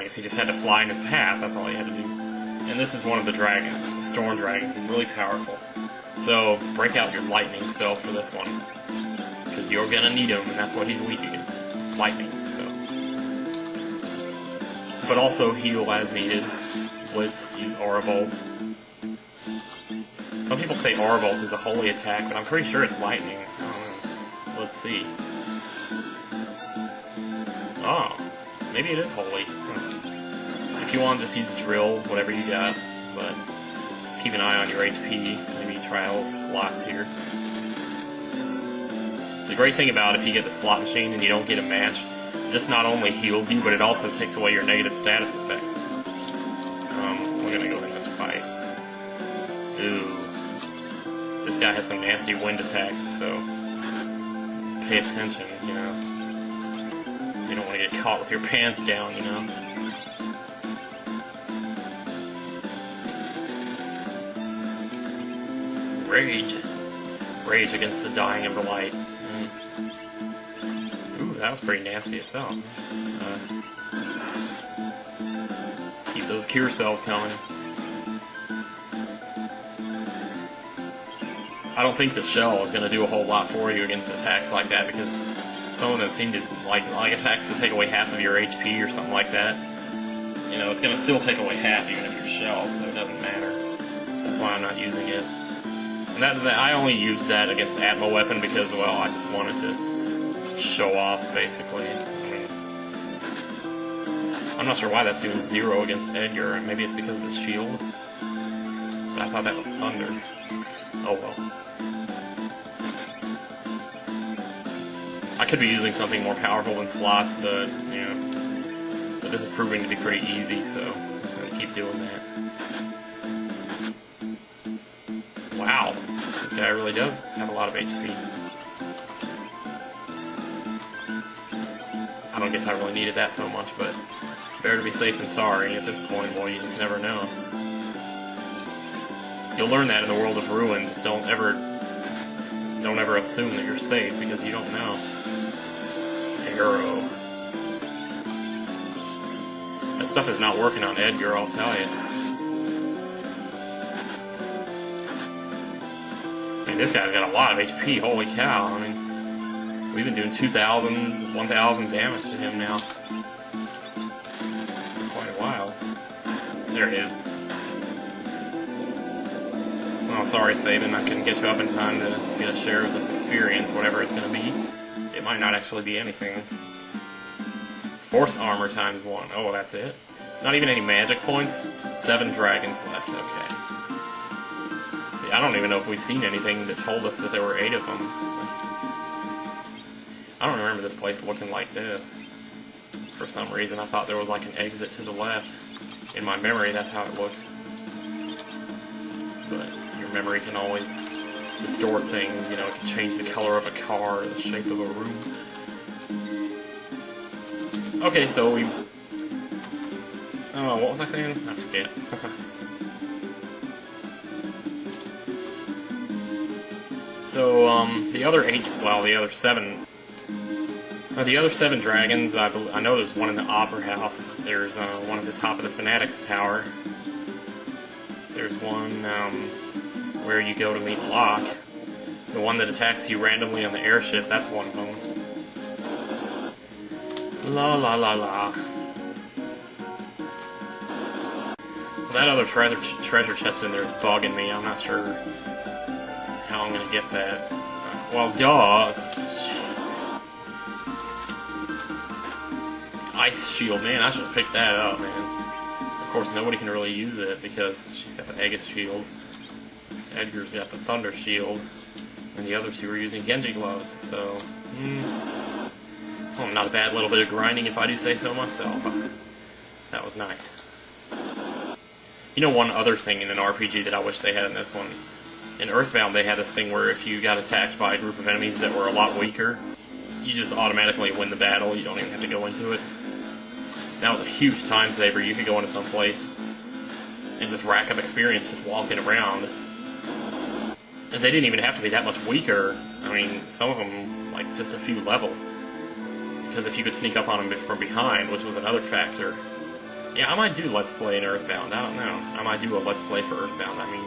enemies. He just had to fly in his path, that's all he had to do. And this is one of the dragons. It's the Storm Dragon. He's really powerful. So, break out your lightning spells for this one. Because you're gonna need him, and that's what he's weak against. Lightning, so. But also heal as needed. Blitz, use Aura Bolt. Some people say Aura Bolt is a holy attack, but I'm pretty sure it's lightning. I don't know. Let's see. Oh, maybe it is holy. If you want, just use drill, whatever you got, but just keep an eye on your HP. Maybe try a little slots here. The great thing about if you get the slot machine and you don't get a match, this not only heals you, but it also takes away your negative status effects. We're gonna go in this fight. Ooh. This guy has some nasty wind attacks, so just pay attention, you know. You don't want to get caught with your pants down, you know. Rage. Rage against the dying of the light. Ooh, that was pretty nasty itself. Keep those cure spells coming. I don't think the shell is going to do a whole lot for you against attacks like that, because some of them seem to like attacks to take away half of your HP or something like that. You know, it's going to still take away half even if you're shelled, so it doesn't matter. That's why I'm not using it. And I only used that against the Atmo weapon because, well, I just wanted to show off, basically. I mean, I'm not sure why that's doing 0 against Edgar. Maybe it's because of his shield. But I thought that was thunder. Oh well. I could be using something more powerful than slots, but, you know. But this is proving to be pretty easy, so I'm just going to keep doing that. Wow. This guy really does have a lot of HP. I don't guess I really needed that so much, but better to be safe than sorry at this point. Well, you just never know. You'll learn that in the world of Ruin. Just don't ever assume that you're safe, because you don't know. Arrow. That stuff is not working on Edgar, I'll tell you. I mean, this guy's got a lot of HP, holy cow. I mean, we've been doing 2,000, 1,000 damage to him now. For quite a while. There it is. Oh, sorry, Sabin, I couldn't get you up in time to get a share of this experience, whatever it's going to be. It might not actually be anything. Force armor times 1. Oh, that's it? Not even any magic points? 7 dragons left, okay. I don't even know if we've seen anything that told us that there were 8 of them. I don't remember this place looking like this. For some reason, I thought there was like an exit to the left. In my memory, that's how it looked. But your memory can always distort things, you know, it can change the color of a car, or the shape of a room. Okay, so we... Oh, what was I saying? I forget. So, the other 8, well, the other 7... the other 7 dragons, I know there's one in the Opera House. There's one at the top of the Fanatics Tower. There's one where you go to meet Locke. The one that attacks you randomly on the airship, that's one of them. La la la la. That other treasure chest in there is bugging me. I'm not sure how I'm gonna get that. Well, duh. Ice shield, man, I should have picked that up, man. Of course, nobody can really use it because she's got the Aegis shield. Edgar's got the Thunder shield. And the other 2 are using Genji gloves, so... well, not a bad little bit of grinding if I do say so myself. That was nice. You know, one other thing in an RPG that I wish they had in this one. In Earthbound, they had this thing where if you got attacked by a group of enemies that were a lot weaker, you just automatically win the battle. You don't even have to go into it. That was a huge time saver. You could go into some place and just rack up experience just walking around. And they didn't even have to be that much weaker. I mean, some of them, like, just a few levels. Because if you could sneak up on them from behind, which was another factor, Yeah, I might do Let's Play in Earthbound. I don't know. I might do a Let's Play for Earthbound. I mean,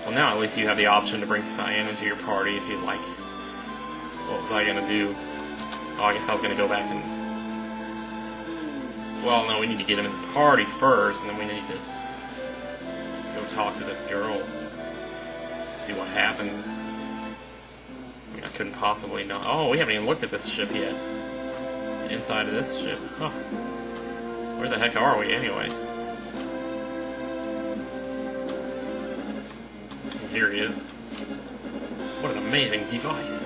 well, now at least you have the option to bring Cyan into your party if you'd like. What was I gonna do? Oh, I guess I was gonna go back and... Well, no, we need to get him in the party first, and then we need to go talk to this girl. See what happens. I mean, I couldn't possibly know. Oh, we haven't even looked at this ship yet. Inside of this ship. Huh. Where the heck are we, anyway? Here he is. What an amazing device.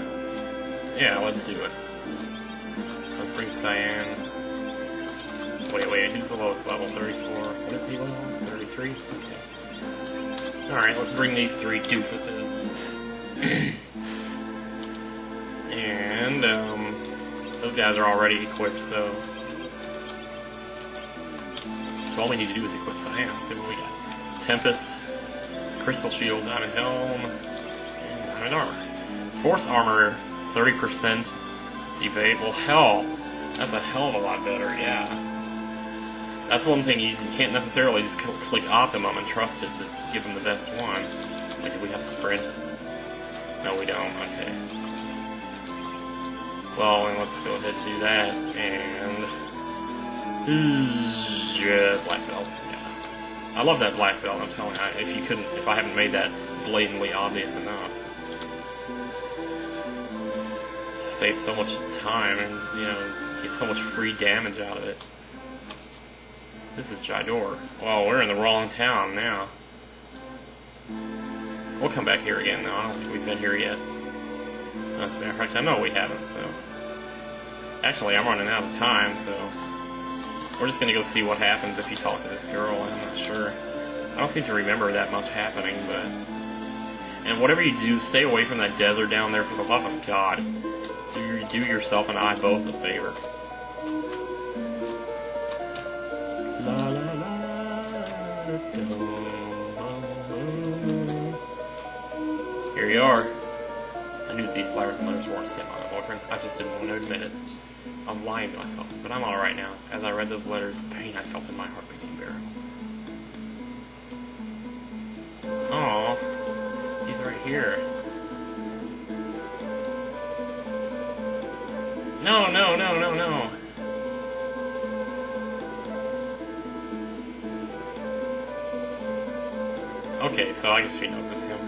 Yeah, let's do it. Let's bring Cyan. Wait, who's the lowest level? 34. What is he level? 33? Okay. Alright, let's bring these three doofuses. And, those guys are already equipped, so all we need to do is equip Cyan. Let's see what we got. Tempest, Crystal Shield, Diamond Helm, and Diamond Armor. Force Armor, 30% evade. Well, hell, that's a hell of a lot better, yeah. That's one thing, you can't necessarily just click Optimum and trust it to give them the best one. Like, do we have Sprint? No, we don't, okay. Well, then let's go ahead and do that, and... yeah, Black Belt, yeah. I love that Black Belt, I'm telling you, if I haven't made that blatantly obvious enough. Save so much time and, you know, get so much free damage out of it. This is Jydor. Well, we're in the wrong town now. We'll come back here again, though. I don't think we've been here yet. As a matter of fact, I know we haven't, so... Actually, I'm running out of time, so... We're just gonna go see what happens if you talk to this girl, I'm not sure. I don't seem to remember that much happening, but... And whatever you do, stay away from that desert down there for the love of God. Do yourself and I both a favor. La, la, la, here you are. I knew these flowers and letters weren't sent by my boyfriend. I just didn't want to admit it. I was lying to myself, but I'm alright now. As I read those letters, the pain I felt in my heart became bearable. Aww. He's right here. No, no, no, no, no. Okay, so I guess she knows it's him.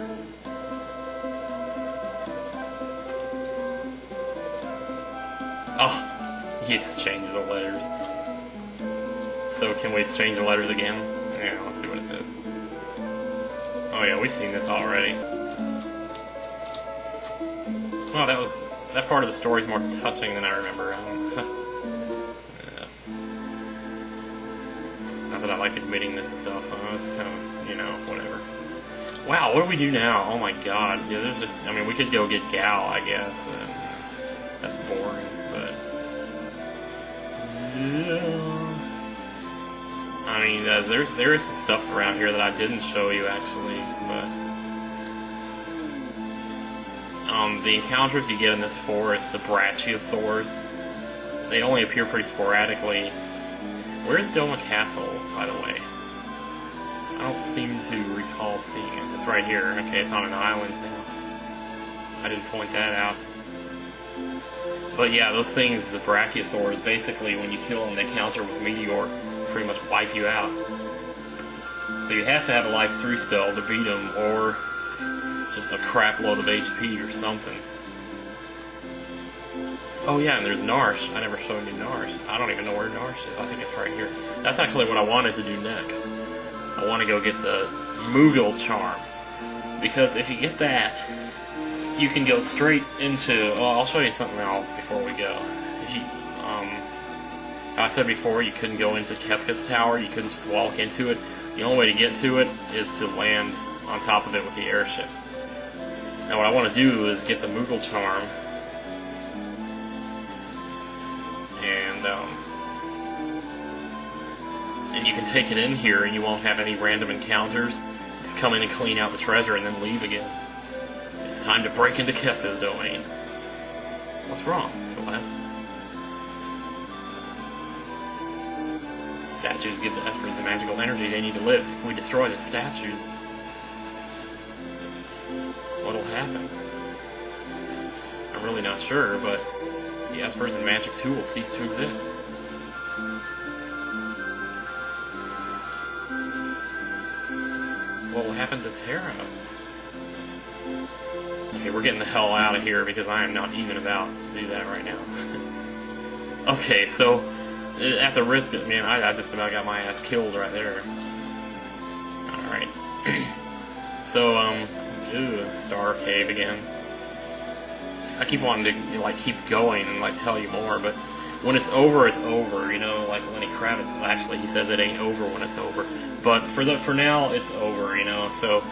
Oh, he exchanged the letters. So can we exchange the letters again? Yeah, let's see what it says. Oh yeah, we've seen this already. Well, that part of the story is more touching than I remember. Not that I like admitting this stuff. It's kind of, you know, whatever. Wow, what do we do now? Oh my god. Yeah, there's just, I mean, we could go get Gal, I guess. That's boring, but... I mean, there is some stuff around here that I didn't show you, actually, but... the encounters you get in this forest, the Brachiosaurs, they only appear pretty sporadically. Where's Doma Castle, by the way? I don't seem to recall seeing it. It's right here. Okay, it's on an island now. I didn't point that out. But yeah, those things, the Brachiosaurs, basically when you kill them, they counter with Meteor, pretty much wipe you out. So you have to have a Life 3 spell to beat them, or just a crap load of HP or something. Oh yeah, and there's Narsh. I never showed you Narsh. I don't even know where Narsh is. I think it's right here. That's actually what I wanted to do next. I want to go get the Moogle Charm. Because if you get that, you can go straight into... Well, I'll show you something else before we go. If you, I said before, you couldn't go into Kefka's tower. You couldn't just walk into it. The only way to get to it is to land on top of it with the airship. Now what I want to do is get the Moogle Charm. And you can take it in here and you won't have any random encounters. Just come in and clean out the treasure and then leave again. It's time to break into Kefka's domain. What's wrong, Celeste? statues give the espers the magical energy they need to live. If we destroy the statue, what'll happen? I'm really not sure, but the espers and magic too will cease to exist. What will happen to Terra? Okay, we're getting the hell out of here because I am not even about to do that right now. Okay, so at the risk of, man, I just about got my ass killed right there. Alright. So, Star Cave again. I keep wanting to, like, keep going and, like, tell you more, but when it's over, you know, like Lenny Kravitz, actually, he says it ain't over when it's over. But for now, it's over, you know, so